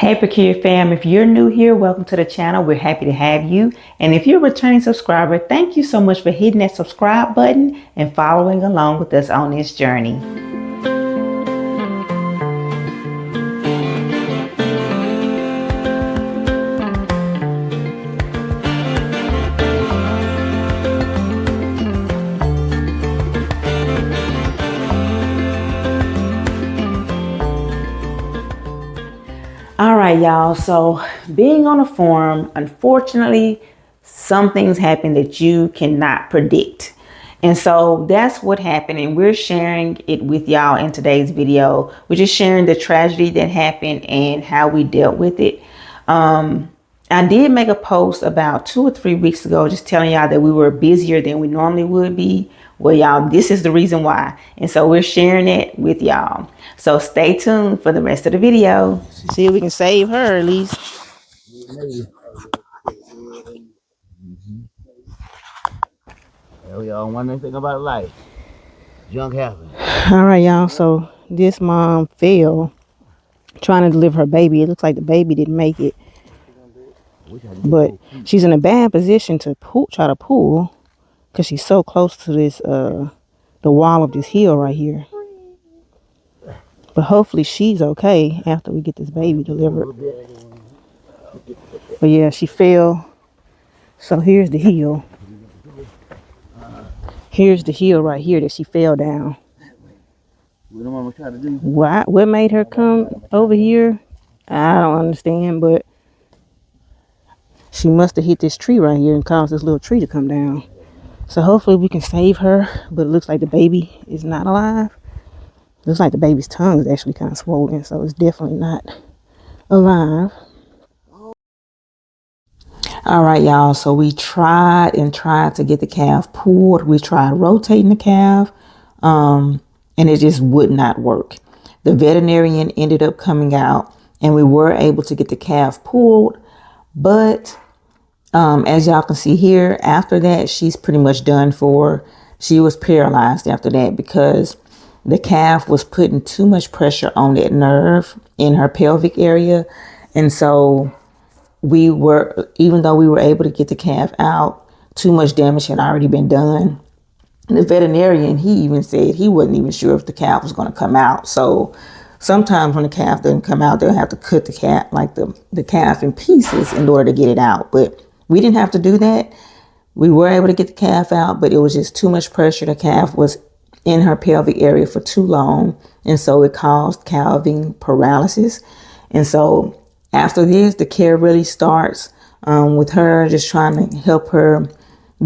Hey Peculiar fam, if you're new here, welcome to the channel. We're happy to have you. And if you're a returning subscriber, thank you so much for hitting that subscribe button and following along with us on this journey. All right, y'all. So being on a farm, unfortunately, some things happen that you cannot predict. And so that's what happened. And we're sharing it with y'all in today's video. We're just sharing the tragedy that happened and how we dealt with it. I did make a post about 2 or 3 weeks ago, just telling y'all that we were busier than we normally would be. Well, y'all, this is the reason why. And so we're sharing it with y'all. So stay tuned for the rest of the video. See if we can save her at least. We all one thing about life. Junk happens. All right, y'all. So this mom fell trying to deliver her baby. It looks like the baby didn't make it. But she's in a bad position to try to pull because she's so close to this the wall of this hill right here. But hopefully she's okay after we get this baby delivered. But yeah, she fell. So here's the hill. Here's the hill right here that she fell down. What made her come over here? I don't understand, but she must have hit this tree right here and caused this little tree to come down. So hopefully we can save her, but it looks like the baby is not alive. Looks like the baby's tongue is actually kind of swollen, so it's definitely not alive. All right, y'all. So we tried to get the calf pulled. We tried rotating the calf, and it just would not work. The veterinarian ended up coming out, and we were able to get the calf pulled. But as y'all can see here, after that, she's pretty much done for. She was paralyzed after that because the calf was putting too much pressure on that nerve in her pelvic area. And so even though we were able to get the calf out, too much damage had already been done. And the veterinarian, he even said he wasn't even sure if the calf was going to come out. So sometimes when the calf doesn't come out, they'll have to cut the calf, like the calf in pieces in order to get it out. But we didn't have to do that. We were able to get the calf out, but it was just too much pressure. The calf was in her pelvic area for too long. And so it caused calving paralysis. And so after this, the care really starts with her, just trying to help her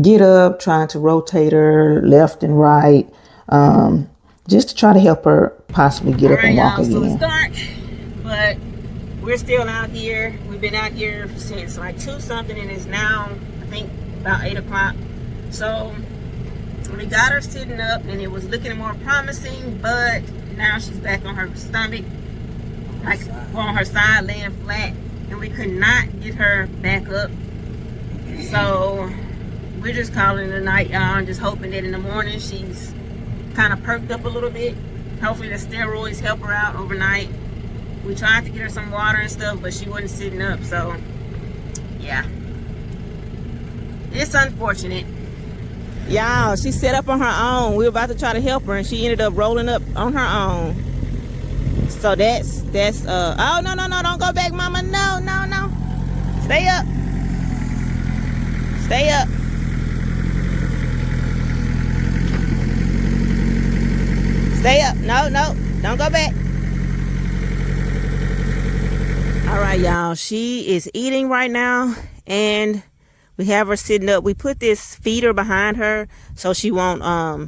get up, trying to rotate her left and right, just to try to help her possibly get up and walk again. So it's dark, but we're still out here. We've been out here since like 2 something, and it's now, I think, about 8 o'clock. So we got her sitting up, and it was looking more promising, but now she's back on her stomach, like on her side, laying flat, and we could not get her back up. So we're just calling it a night, y'all, and just hoping that in the morning she's kind of perked up a little bit. Hopefully the steroids help her out overnight. We tried to get her some water and stuff, but she wasn't sitting up. So yeah, it's unfortunate. Y'all, she set up on her own. We were about to try to help her, and she ended up rolling up on her own. So that's oh, no, don't go back, mama. No. Stay up. Stay up. Stay up. No, don't go back. All right, y'all. She is eating right now, and we have her sitting up. We put this feeder behind her so she won't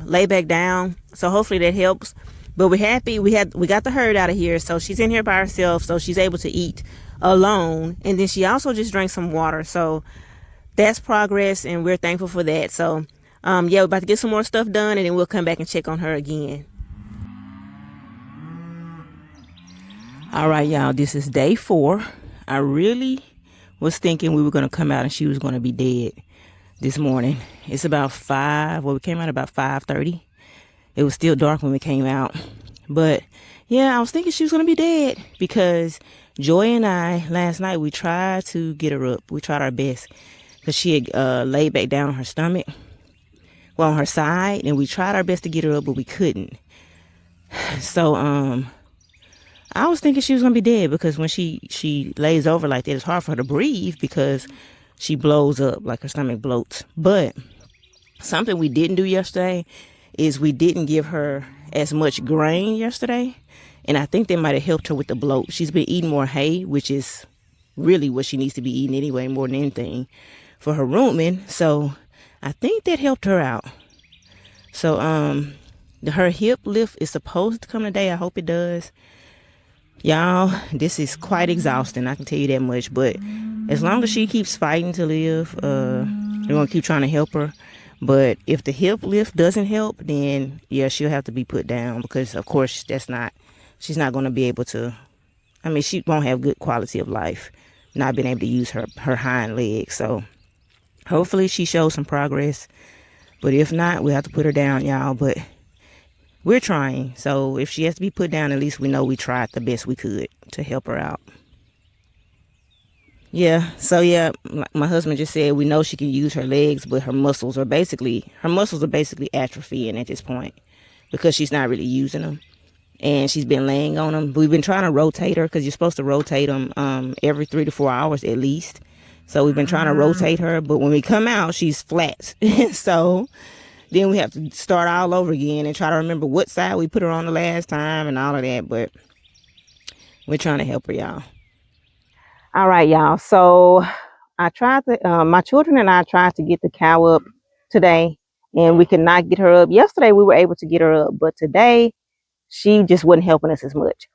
lay back down. So hopefully that helps. But we're happy we got the herd out of here. So she's in here by herself, so she's able to eat alone. And then she also just drank some water. So that's progress, and we're thankful for that. So yeah, we're about to get some more stuff done, and then we'll come back and check on her again. All right, y'all, this is day 4. I really was thinking we were going to come out and she was going to be dead this morning. It's about 5. Well, we came out about 5:30. It was still dark when we came out. But yeah, I was thinking she was going to be dead because Joy and I, last night, we tried to get her up. We tried our best because she had laid back down on her stomach, well, on her side, and we tried our best to get her up, but we couldn't. So, I was thinking she was gonna be dead because when she lays over like that, it's hard for her to breathe because she blows up, like her stomach bloats. But something we didn't do yesterday is we didn't give her as much grain yesterday, and I think that might have helped her with the bloat. She's been eating more hay, which is really what she needs to be eating anyway, more than anything, for her rumen. So I think that helped her out. So her hip lift is supposed to come today. I hope it does. Y'all, this is quite exhausting, I can tell you that much. But as long as she keeps fighting to live, we're gonna keep trying to help her. But if the hip lift doesn't help, then yeah, she'll have to be put down because of course she's not gonna be able to, I mean, she won't have good quality of life not being able to use her hind legs. So hopefully she shows some progress. But if not, we'll have to put her down, y'all. But we're trying. So if she has to be put down, at least we know we tried the best we could to help her out. Yeah. So yeah, my husband just said we know she can use her legs, but her muscles are basically atrophying at this point because she's not really using them. And she's been laying on them. We've been trying to rotate her because you're supposed to rotate them every 3 to 4 hours at least. So we've been trying to rotate her, but when we come out, she's flat. So then we have to start all over again and try to remember what side we put her on the last time and all of that. But we're trying to help her, y'all. All right, y'all. So I tried to, my children and I tried to get the cow up today, and we could not get her up. Yesterday, we were able to get her up, but today, she just wasn't helping us as much.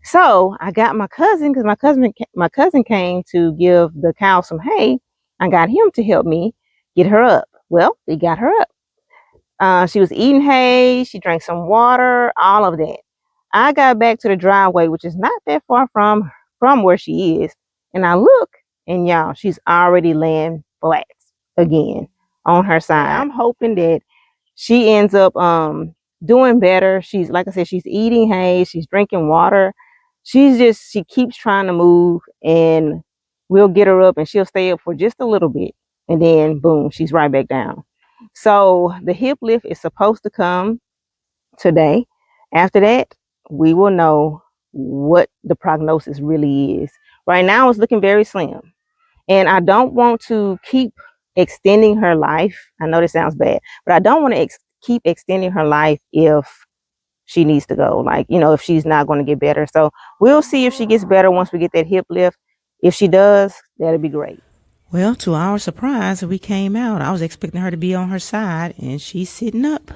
So I got my cousin, because my cousin came to give the cow some hay. I got him to help me get her up. Well, we got her up. She was eating hay. She drank some water, all of that. I got back to the driveway, which is not that far from where she is. And I look, and y'all, she's already laying flat again on her side. I'm hoping that she ends up doing better. She's, like I said, she's eating hay. She's drinking water. She keeps trying to move, and we'll get her up and she'll stay up for just a little bit. And then boom, she's right back down. So the hip lift is supposed to come today. After that, we will know what the prognosis really is. Right now, it's looking very slim. And I don't want to keep extending her life. I know this sounds bad, but I don't want to keep extending her life if she needs to go. Like, if she's not going to get better. So we'll see if she gets better once we get that hip lift. If she does, that'll be great. Well, to our surprise, we came out. I was expecting her to be on her side, and she's sitting up.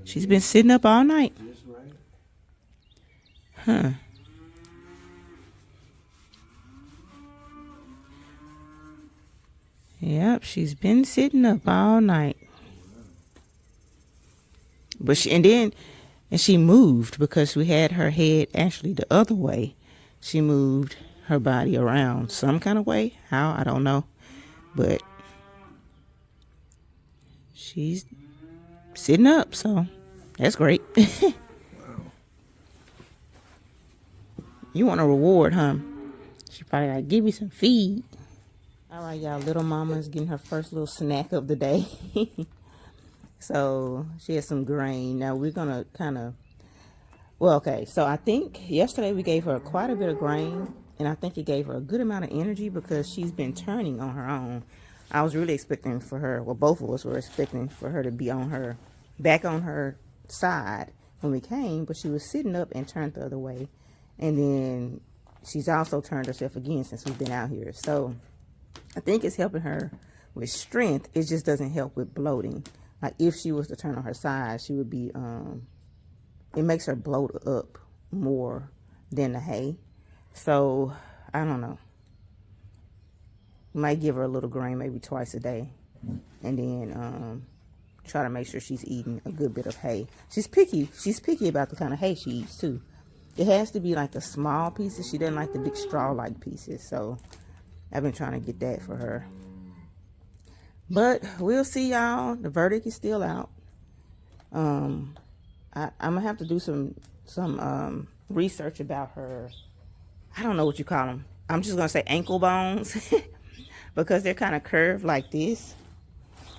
She's been sitting up all night. Huh. Yep, she's been sitting up all night. But she moved because we had her head actually the other way. She moved her body around some kind of way. How? I don't know. But she's sitting up, so that's great. You want a reward, huh? She probably like, give me some feed. All right, y'all, little mama's getting her first little snack of the day. So she has some grain. Now we're gonna okay, so I think yesterday we gave her quite a bit of grain, and I think it gave her a good amount of energy because she's been turning on her own. I was really expecting for her, well, both of us were expecting for her to be back on her side when we came, but she was sitting up and turned the other way. And then she's also turned herself again since we've been out here. So I think it's helping her with strength. It just doesn't help with bloating. Like if she was to turn on her side, she would be, it makes her bloat up more than the hay. So I don't know. Might give her a little grain maybe twice a day. And then try to make sure she's eating a good bit of hay. She's picky. She's picky about the kind of hay she eats too. It has to be like the small pieces. She doesn't like the big straw-like pieces. So I've been trying to get that for her. But we'll see, y'all. The verdict is still out. I'm gonna have to do some research about her I don't know what you call them. I'm just gonna say ankle bones because they're kind of curved like this.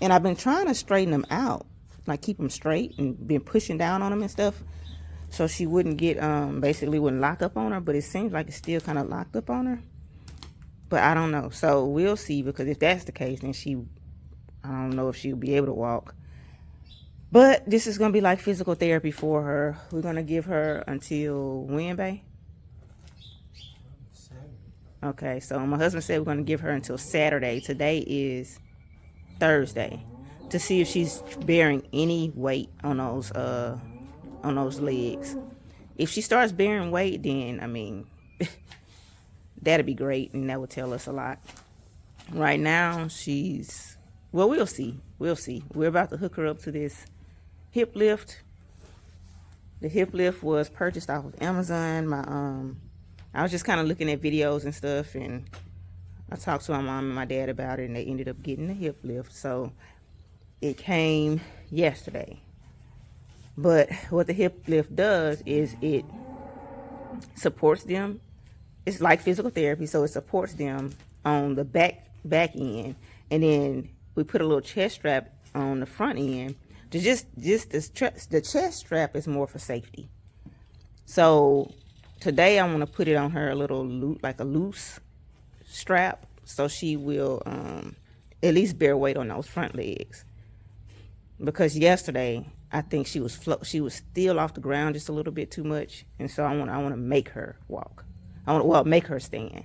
And I've been trying to straighten them out, like keep them straight, and been pushing down on them and stuff, so she wouldn't get basically wouldn't lock up on her. But it seems like it's still kind of locked up on her. But I don't know. So we'll see, because if that's the case, then I don't know if she'll be able to walk. But this is gonna be like physical therapy for her. We're gonna give her until when, babe? Okay, so my husband said we're going to give her until Saturday. Today is Thursday, to see if she's bearing any weight on those legs. If she starts bearing weight, then I mean that'd be great, and that would tell us a lot. Right now, we'll see. We'll see. We're about to hook her up to this hip lift. The hip lift was purchased off of Amazon. I was just kind of looking at videos and stuff, and I talked to my mom and my dad about it, and they ended up getting the hip lift. So it came yesterday. But what the hip lift does is it supports them. It's like physical therapy, so it supports them on the back end, and then we put a little chest strap on the front end. The chest strap is more for safety. So today I want to put it on her a little like a loose strap, so she will at least bear weight on those front legs. Because yesterday I think she was still off the ground just a little bit too much, and so I want to make her walk. Make her stand.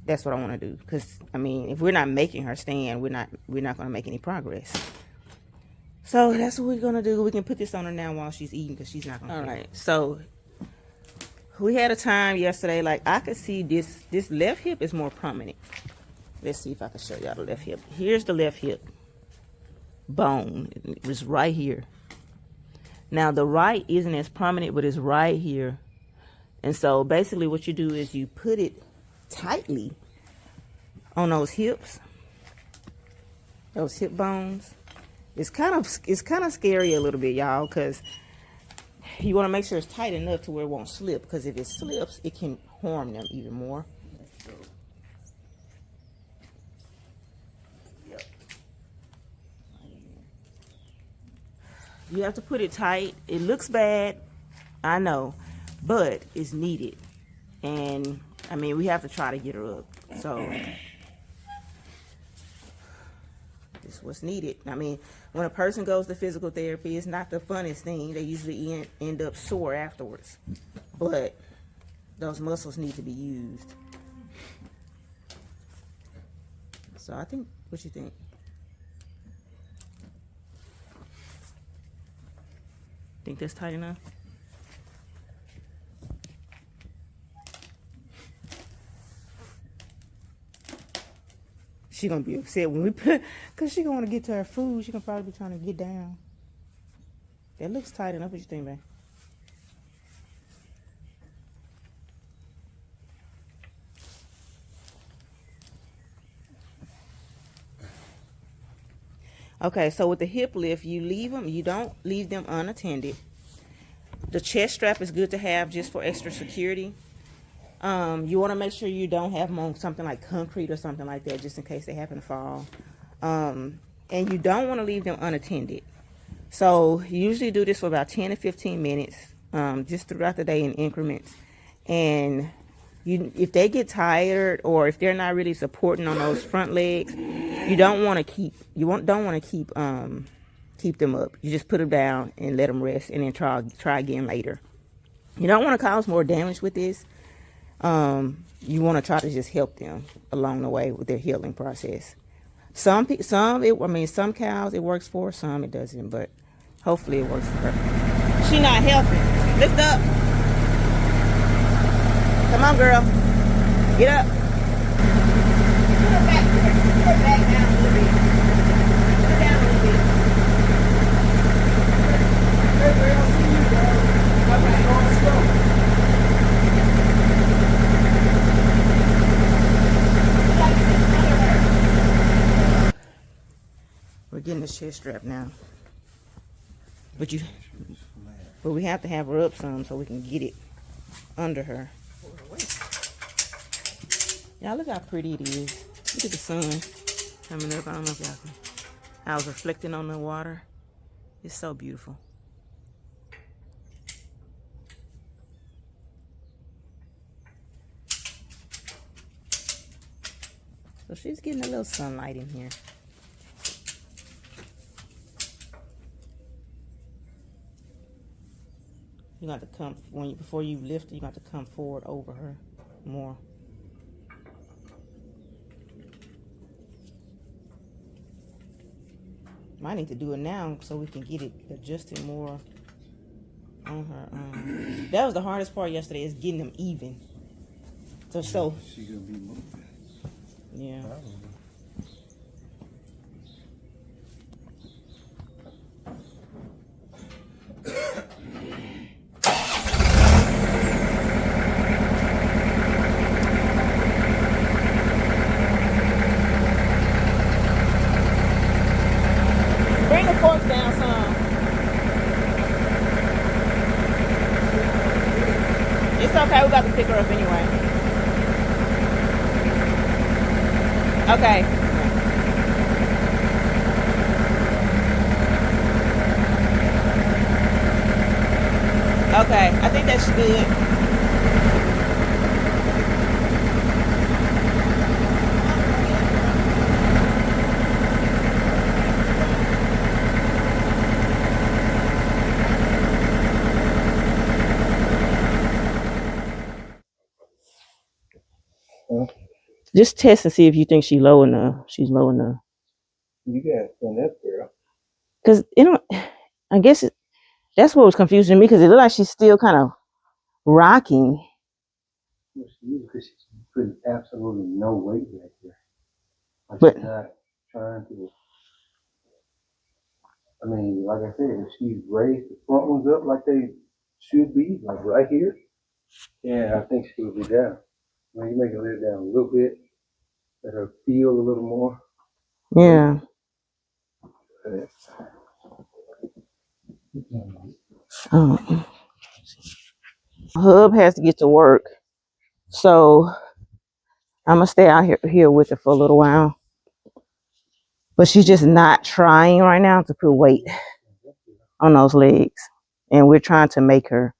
That's what I want to do. Because I mean, if we're not making her stand, we're not going to make any progress. So that's what we're gonna do. We can put this on her now while she's eating, because she's not gonna. All right. So we had a time yesterday, like I could see this left hip is more prominent. Let's see if I can show y'all the left hip. Here's the left hip bone. It's right here. Now the right isn't as prominent, but it's right here. And so basically what you do is you put it tightly on those hips, those hip bones. It's kind of scary a little bit, y'all, because you want to make sure it's tight enough to where it won't slip, because if it slips, it can harm them even more. Yep. You have to put it tight. It looks bad, I know, but it's needed. And I mean, we have to try to get her up. So this is what's needed. I mean, when a person goes to physical therapy, it's not the funnest thing. They usually end up sore afterwards. But those muscles need to be used. So I think, what you think? Think that's tight enough? She gonna be upset when we put, cause she gonna want to get to her food. She gonna probably be trying to get down. That looks tight enough. What you think, babe? Okay, so with the hip lift, you don't leave them unattended. The chest strap is good to have just for extra security. You want to make sure you don't have them on something like concrete or something like that, just in case they happen to fall. And you don't want to leave them unattended. So you usually do this for about 10 to 15 minutes, just throughout the day in increments. And if they get tired, or if they're not really supporting on those front legs, you don't want to keep them up. You just put them down and let them rest, and then try again later. You don't want to cause more damage with this. You want to try to just help them along the way with their healing process. Some cows it works for, some it doesn't, but hopefully it works for her. She not helping. Lift up. Come on, girl. Get up. Put her back. Put her back down a little bit. Put her down a little bit. Hey, girl, see you, girl. All right, let's go. We're getting the chest strap now, but we have to have her up some so we can get it under her. Y'all look how pretty it is. Look at the sun coming up. I don't know if y'all can. I was reflecting on the water. It's so beautiful. So she's getting a little sunlight in here. You got to come before you lift. You got to come forward over her more. Might need to do it now so we can get it adjusted more on her. That was the hardest part yesterday, is getting them even. So She gonna be moving. Yeah. Bring the forks down some. It's okay, we got to pick her up anyway. Okay. Okay, I think that's good. Just test and see if you think she's low enough. She's low enough. You gotta stand up, girl. Cause I guess that's what was confusing me, because it looked like she's still kind of rocking. Because she's putting absolutely no weight back there. Like But she's not trying to. I mean, like I said, if she's raised the front ones up like they should be, like right here, yeah, I think she will be down. I mean, you make her lay down a little bit, let her feel a little more. yeah. Oh. Hub has to get to work, so I'm gonna stay out here with her for a little while. But she's just not trying right now to put weight on those legs, and we're trying to make her.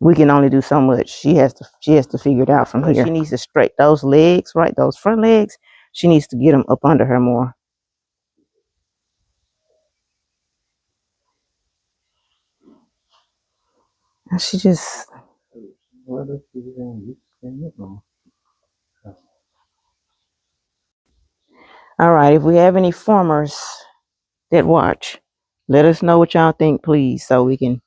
We can only do so much. She has to figure it out from here. She needs to straighten those legs, right? Those front legs. She needs to get them up under her more. And she just. All right. If we have any farmers that watch, let us know what y'all think, please, so we can.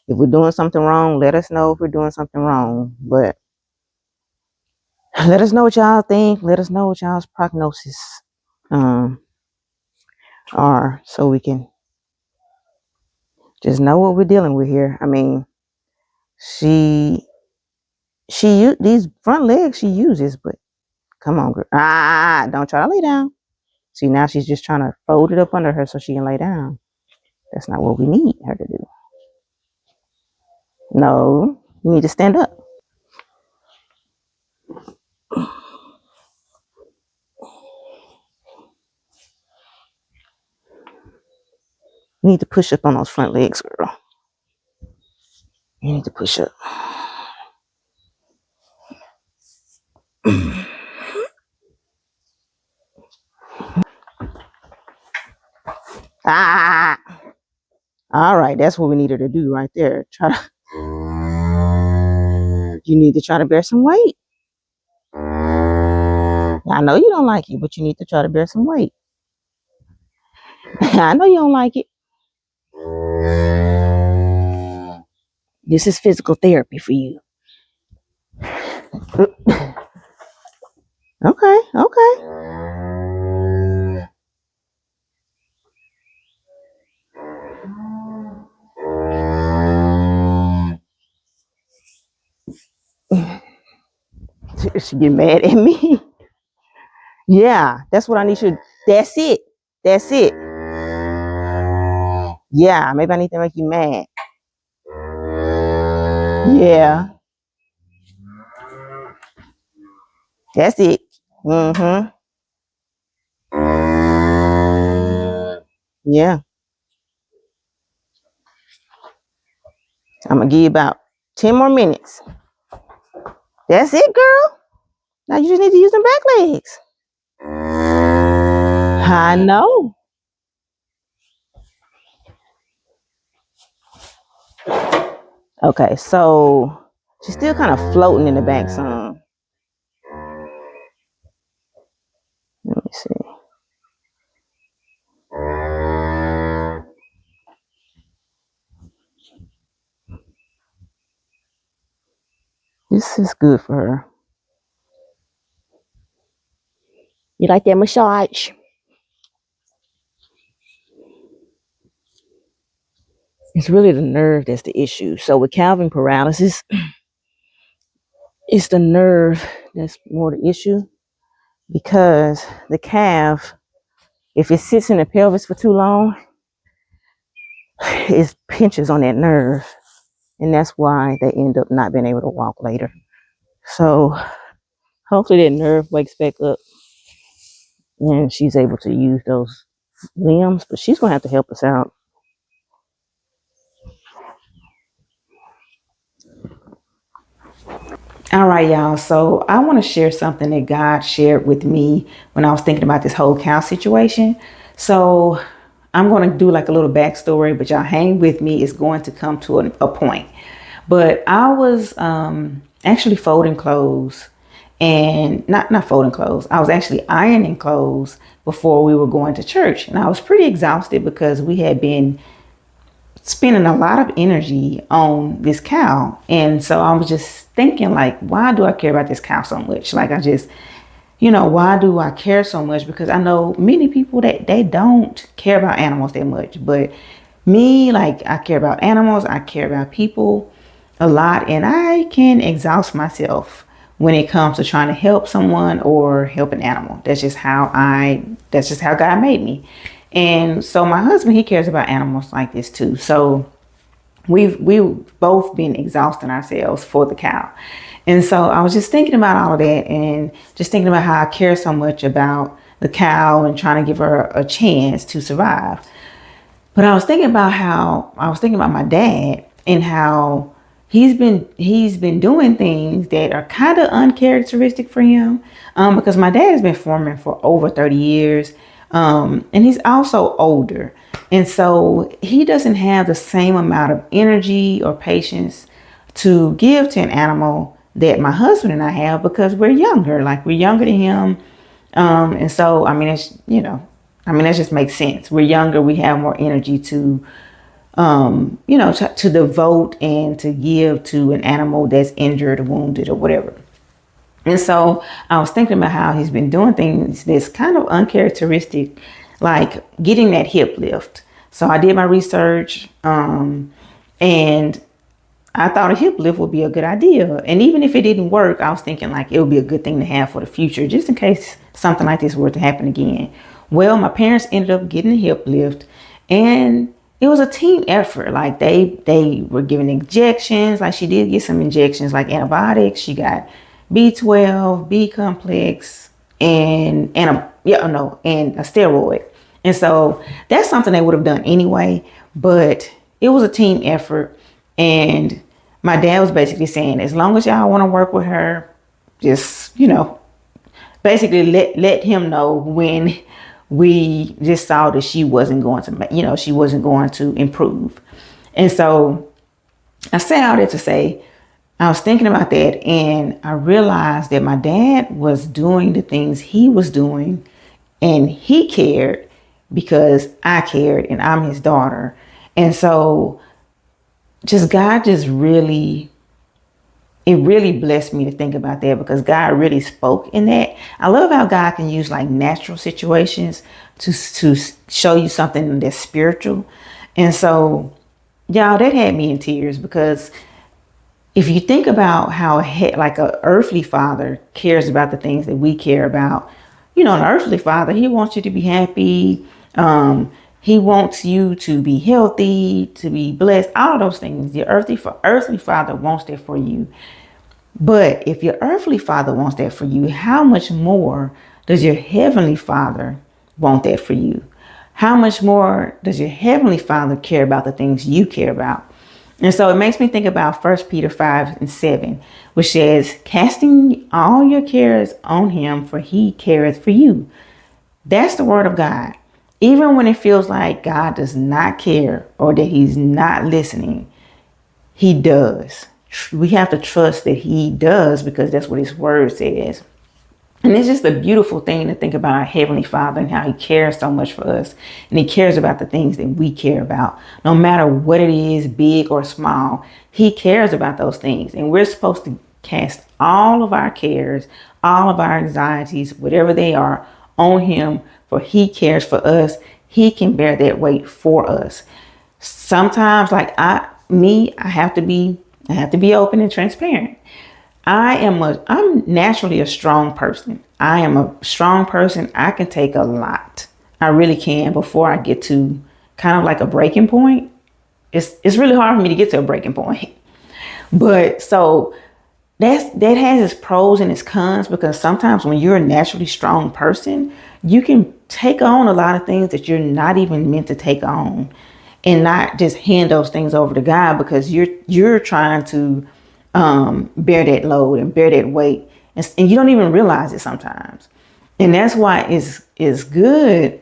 If we're doing something wrong, let us know if we're doing something wrong. But let us know what y'all think. Let us know what y'all's prognosis are, so we can just know what we're dealing with here. I mean, she these front legs she uses, but come on, girl. Don't try to lay down. See, now she's just trying to fold it up under her so she can lay down. That's not what we need her to do. No, you need to stand up. You need to push up on those front legs, girl. You need to push up. Ah. All right, that's what we need her to do right there. You need to try to bear some weight. I know you don't like it, but you need to try to bear some weight. I know you don't like it. This is physical therapy for you. Okay. She get mad at me. Yeah, that's what I need you. That's it. Yeah, maybe I need to make you mad. Yeah. That's it. Mm-hmm. Yeah. I'm gonna give you about 10 more minutes. That's it, girl. Now you just need to use them back legs. I know. Okay, so she's still kind of floating in the back some. Let me see. This is good for her. You like that massage? It's really the nerve that's the issue. So with calving paralysis, it's the nerve that's more the issue because the calf, if it sits in the pelvis for too long, it pinches on that nerve. And that's why they end up not being able to walk later. So hopefully that nerve wakes back up and she's able to use those limbs, but she's going to have to help us out. All right, y'all. So I want to share something that God shared with me when I was thinking about this whole cow situation. So I'm going to do like a little backstory, but y'all hang with me. It's going to come to a point. But I was actually folding clothes and not folding clothes. I was actually ironing clothes before we were going to church. And I was pretty exhausted because we had been spending a lot of energy on this cow. And so I was just thinking, like, why do I care about this cow so much? Like, I just, why do I care so much? Because I know many people that they don't care about animals that much. But me, like, I care about animals. I care about people a lot. And I can exhaust myself when it comes to trying to help someone or help an animal. That's just how God made me. And so my husband, he cares about animals like this too. So we've both been exhausting ourselves for the cow. And so I was just thinking about all of that and just thinking about how I care so much about the cow and trying to give her a chance to survive. But I was thinking about my dad and how he's been doing things that are kind of uncharacteristic for him, because my dad has been farming for over 30 years. And he's also older. And so he doesn't have the same amount of energy or patience to give to an animal that my husband and I have because we're younger. Like, we're younger than him. And so, that just makes sense. We're younger. We have more energy to devote and to give to an animal that's injured or wounded or whatever. And so I was thinking about how he's been doing things that's kind of uncharacteristic, like getting that hip lift. So I did my research, and I thought a hip lift would be a good idea. And even if it didn't work, I was thinking like it would be a good thing to have for the future, just in case something like this were to happen again. Well, my parents ended up getting a hip lift, and it was a team effort. Like they were giving injections. Like, she did get some injections, like antibiotics. She got B12, B complex, and a steroid. And so that's something they would have done anyway, but it was a team effort. And my dad was basically saying, as long as y'all want to work with her, just, basically let him know when we just saw that she wasn't going to improve. And so I say all that to say, I was thinking about that, and I realized that my dad was doing the things he was doing, and he cared because I cared, and I'm his daughter. And so God really blessed me to think about that, because God really spoke in that. I love how God can use like natural situations to show you something that's spiritual. And so, y'all, that had me in tears, because if you think about how like a earthly father cares about the things that we care about, an earthly father, he wants you to be happy. He wants you to be healthy, to be blessed, all of those things. Your earthly father wants that for you. But if your earthly father wants that for you, how much more does your heavenly father want that for you? How much more does your heavenly father care about the things you care about? And so it makes me think about 1 Peter 5:7, which says, casting all your cares on him, for he careth for you. That's the word of God. Even when it feels like God does not care or that he's not listening, he does. We have to trust that he does because that's what his word says. And it's just a beautiful thing to think about our Heavenly Father and how he cares so much for us. And he cares about the things that we care about. No matter what it is, big or small, he cares about those things. And we're supposed to cast all of our cares, all of our anxieties, whatever they are, on him, for he cares for us. He can bear that weight for us. Sometimes, like I have to be open and transparent. I'm naturally a strong person. I am a strong person. I can take a lot. I really can before I get to kind of like a breaking point. It's really hard for me to get to a breaking point. But so that has its pros and its cons, because sometimes when you're a naturally strong person, you can take on a lot of things that you're not even meant to take on, and not just hand those things over to God, because you're trying to bear that load and bear that weight, and you don't even realize it sometimes. And that's why it's good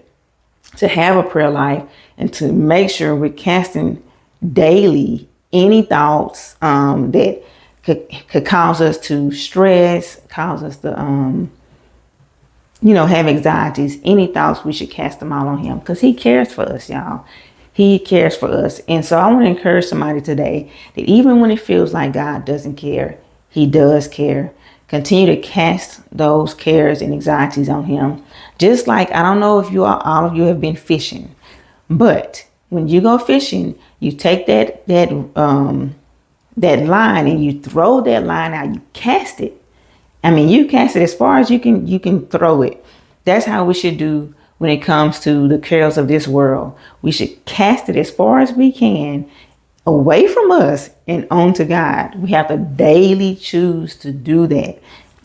to have a prayer life and to make sure we're casting daily any thoughts that could cause us to stress, cause us to have anxieties. Any thoughts, we should cast them all on him, because he cares for us, y'all. He cares for us. And so I want to encourage somebody today that even when it feels like God doesn't care, he does care. Continue to cast those cares and anxieties on him. Just like, I don't know if all of you have been fishing, but when you go fishing, you take that line and you throw that line out, you cast it. I mean, you cast it as far as you can throw it. That's how we should do when it comes to the cares of this world. We should cast it as far as we can away from us and onto God. We have to daily choose to do that.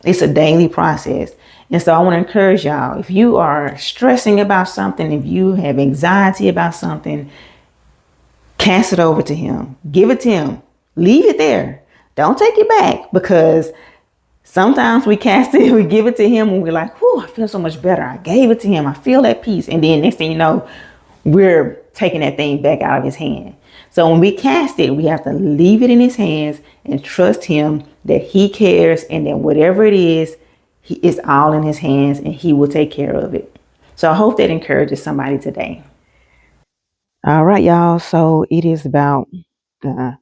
It's a daily process. And so I want to encourage y'all, if you are stressing about something, if you have anxiety about something, cast it over to him. Give it to him. Leave it there. Don't take it back, because sometimes we cast it, we give it to him, and we're like, whew, I feel so much better. I gave it to him. I feel at peace. And then next thing you know, we're taking that thing back out of his hand. So when we cast it, we have to leave it in his hands and trust him that he cares, and that whatever it is, it's all in his hands and he will take care of it. So I hope that encourages somebody today. All right, y'all. So it is about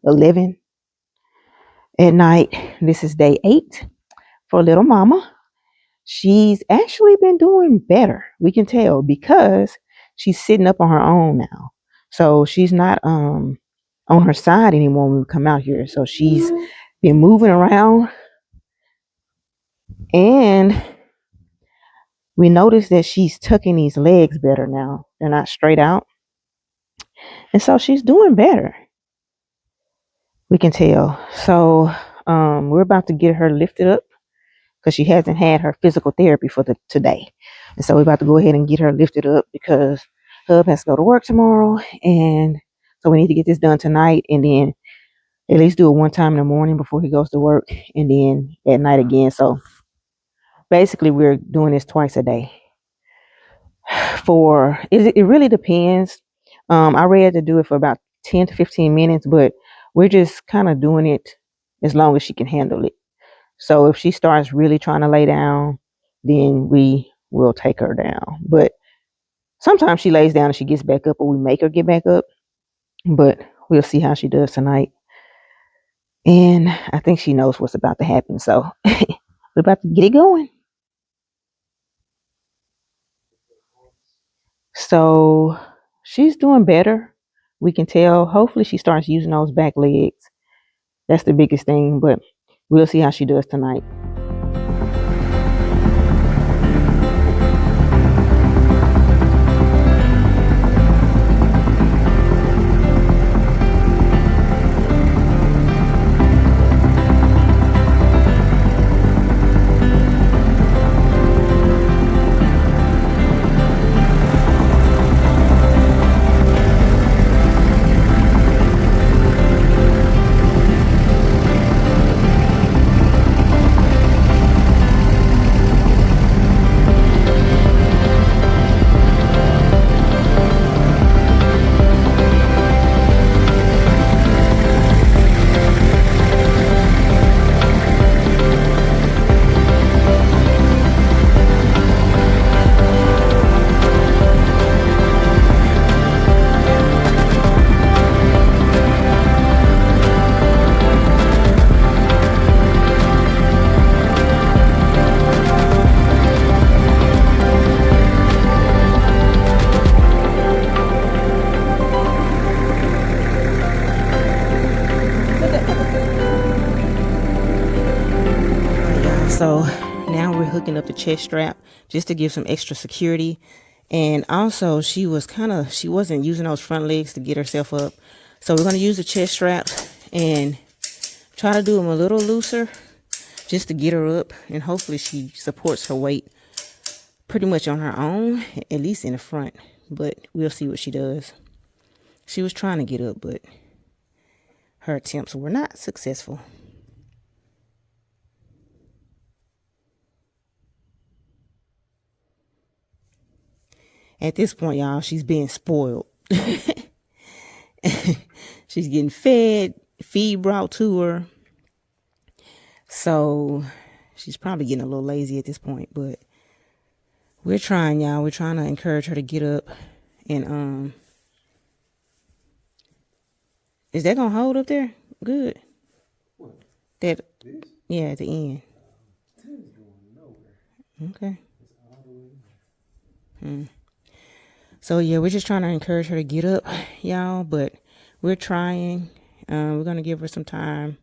11 at night. This is day 8 for little mama. She's actually been doing better. We can tell because she's sitting up on her own now. So she's not on her side anymore when we come out here. So she's been moving around, and we noticed that she's tucking these legs better now. They're not straight out. And so she's doing better. We can tell. So we're about to get her lifted up, because she hasn't had her physical therapy for today. And so we're about to go ahead and get her lifted up, because Hub has to go to work tomorrow. And so we need to get this done tonight, and then at least do it one time in the morning before he goes to work, and then at night again. So basically we're doing this twice a day. It really depends. I read to do it for about 10 to 15 minutes, but we're just kind of doing it as long as she can handle it. So if she starts really trying to lay down, then we will take her down. But sometimes she lays down and she gets back up, or we make her get back up. But we'll see how she does tonight. And I think she knows what's about to happen. So we're about to get it going. So she's doing better. We can tell. Hopefully she starts using those back legs. That's the biggest thing. But we'll see how she does tonight. the chest strap just to give some extra security. And also she wasn't using those front legs to get herself up. So we're going to use the chest straps and try to do them a little looser just to get her up. And hopefully she supports her weight pretty much on her own, at least in the front. But we'll see what she does. She was trying to get up, but her attempts were not successful. At this point, y'all, she's being spoiled. She's getting fed, feed brought to her. So she's probably getting a little lazy at this point, but we're trying, y'all. We're trying to encourage her to get up. And is that gonna hold up there? Good. What? That This? Yeah, at the end. This is going nowhere. Okay. It's all the way there. So yeah, we're just trying to encourage her to get up, y'all. But we're trying. We're gonna give her some time.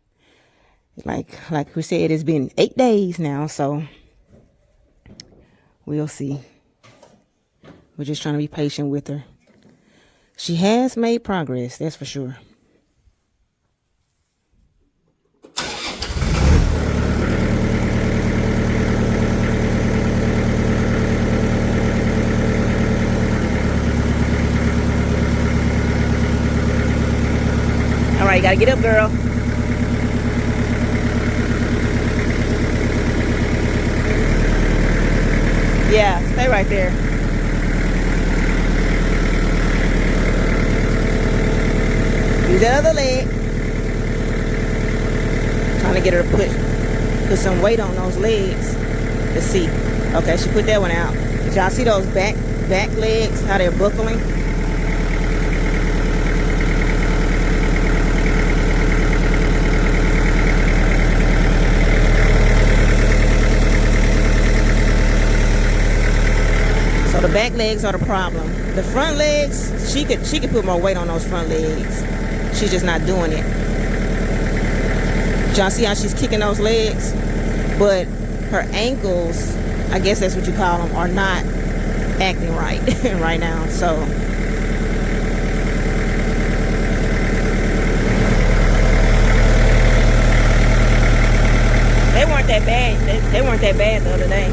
Like we said, it's been 8 days now, so we'll see. We're just trying to be patient with her. She has made progress, that's for sure. All right, you gotta get up, girl. Yeah, stay right there. Use that other leg. Trying to get her to put some weight on those legs. Let's see. Okay, she put that one out. Did y'all see those back legs, how they're buckling? So the back legs are the problem. The front legs, she could put more weight on those front legs. She's just not doing it. Y'all see how she's kicking those legs? But her ankles, I guess that's what you call them, are not acting right right now. So they weren't that bad. They weren't that bad the other day.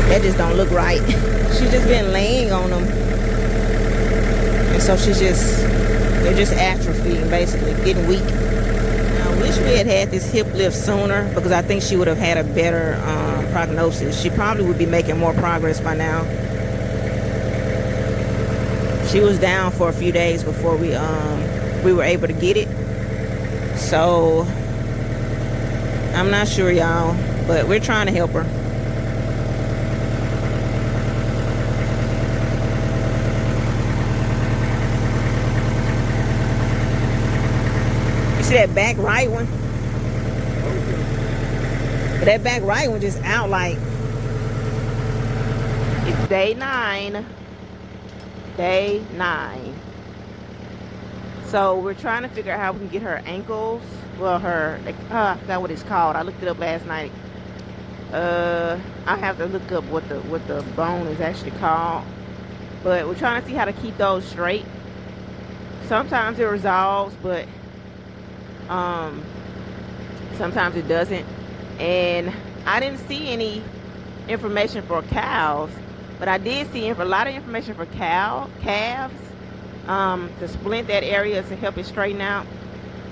That just don't look right. She's just been laying on them. And so they're just atrophying, basically, getting weak. I wish we had this hip lift sooner, because I think she would have had a better prognosis. She probably would be making more progress by now. She was down for a few days before we were able to get it. So I'm not sure, y'all, but we're trying to help her. See that back right one? But that back right one just out like. It's day 9. Day 9. So we're trying to figure out how we can get her ankles. Well, I forgot what it's called. I looked it up last night. I have to look up what the bone is actually called. But we're trying to see how to keep those straight. Sometimes it resolves, but sometimes it doesn't. And I didn't see any information for cows, but I did see a lot of information for calves, to splint that area to help it straighten out.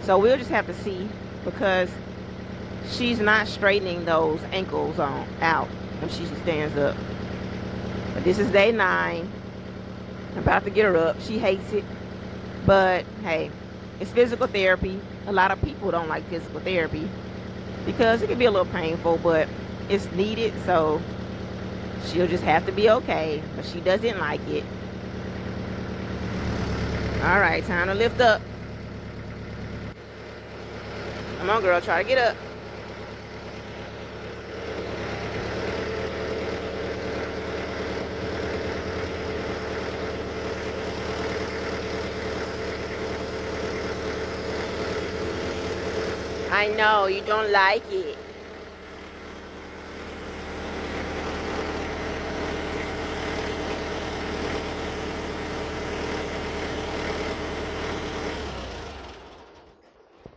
So we'll just have to see, because she's not straightening those ankles out when she stands up. But this is day 9. I'm about to get her up. She hates it, but hey, it's physical therapy. A lot of people don't like physical therapy because it can be a little painful, but it's needed. So she'll just have to be okay, but she doesn't like it. All right, time to lift up. Come on, girl, try to get up. I know you don't like it.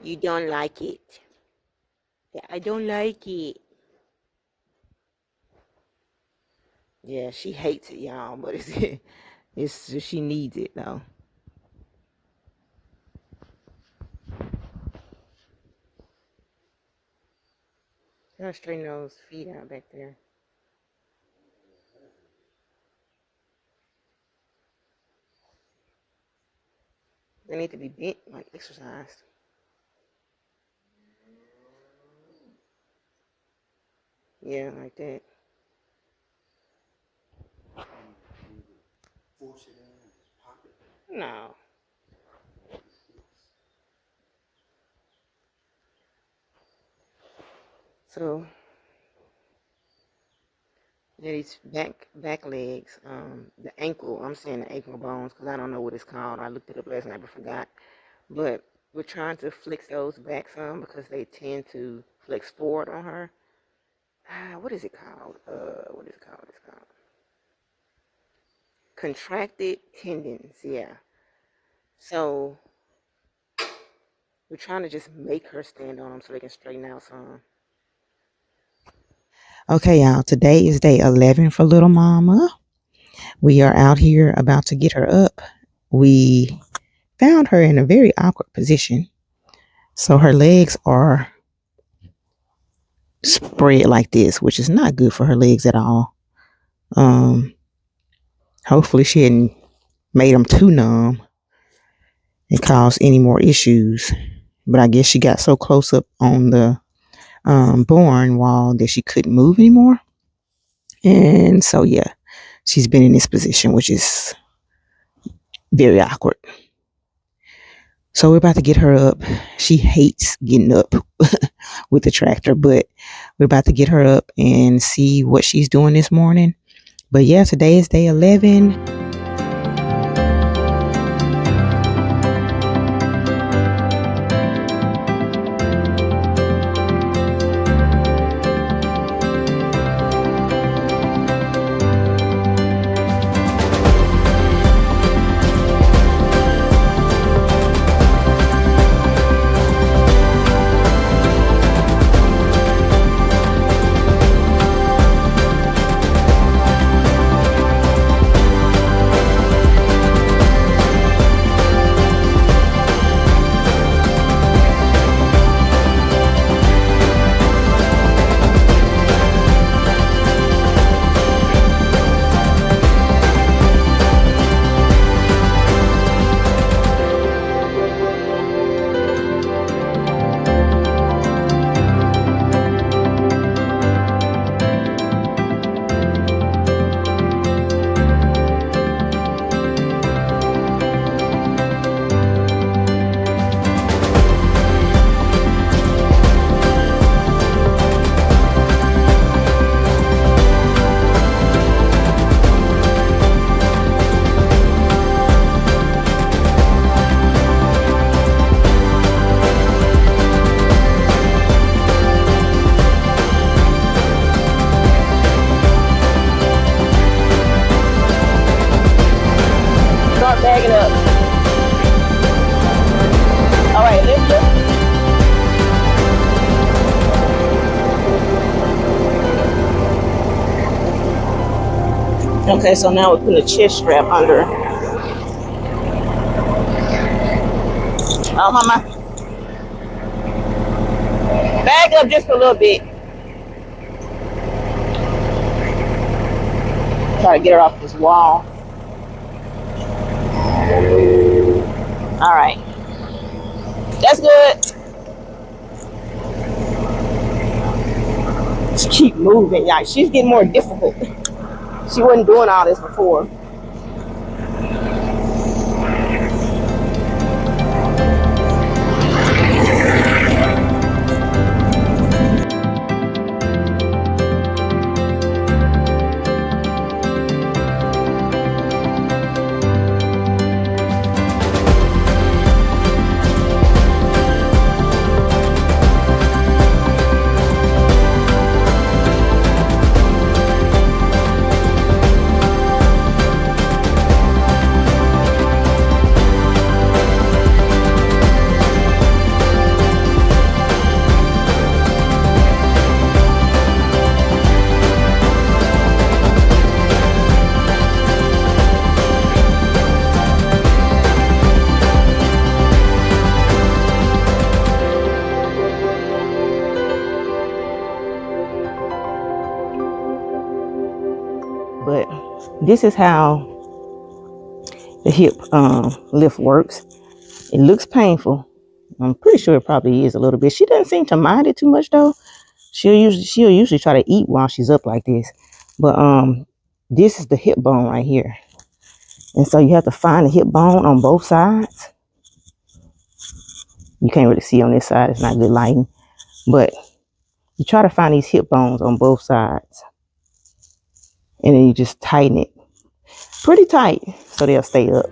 You don't like it. Yeah, I don't like it. Yeah, she hates it, y'all, but it's she needs it though. Gotta straighten those feet out back there. They need to be bent, like exercised. Yeah, like that. No. So yeah, these back legs, the ankle. I'm saying the ankle bones because I don't know what it's called. I looked it up last night but forgot. But we're trying to flex those back some because they tend to flex forward on her. What is it called? What is it called? It's called contracted tendons. Yeah. So we're trying to just make her stand on them so they can straighten out some. Okay, y'all. Today is day 11 for little mama. We are out here about to get her up. We found her in a very awkward position. So her legs are spread like this, which is not good for her legs at all. Hopefully she hadn't made them too numb and caused any more issues. But I guess she got so close up on the boring wall that she couldn't move anymore. And so, yeah, she's been in this position, which is very awkward. So we're about to get her up. She hates getting up with the tractor, but we're about to get her up and see what she's doing this morning. But yeah, today is day 11. Bag it up. All right, lift it. Okay, so now we're putting a chest strap under. Oh, mama. Bag up just a little bit. Try to get her off this wall. All right, that's good. Just keep moving, y'all. She's getting more difficult. She wasn't doing all this before. but this is how the hip lift works. It looks painful. I'm pretty sure it probably is a little bit. She doesn't seem to mind it too much though. She'll usually try to eat while she's up like this. But this is the hip bone right here. And so you have to find the hip bone on both sides. You can't really see on this side, it's not good lighting. But you try to find these hip bones on both sides. And then you just tighten it pretty tight so they'll stay up.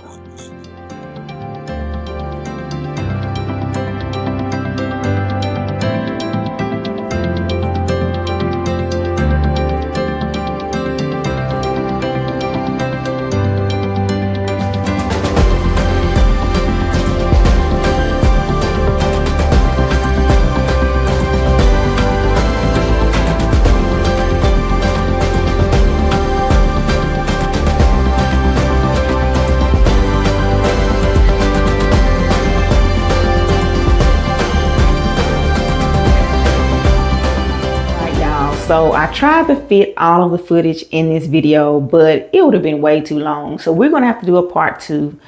So I tried to fit all of the footage in this video, but it would have been way too long. So we're going to have to do a part 2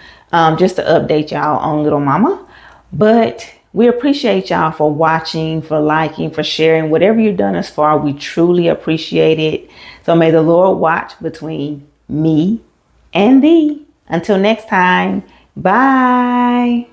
just to update y'all on little mama. But we appreciate y'all for watching, for liking, for sharing, whatever you've done as far. We truly appreciate it. So may the Lord watch between me and thee. Until next time, bye.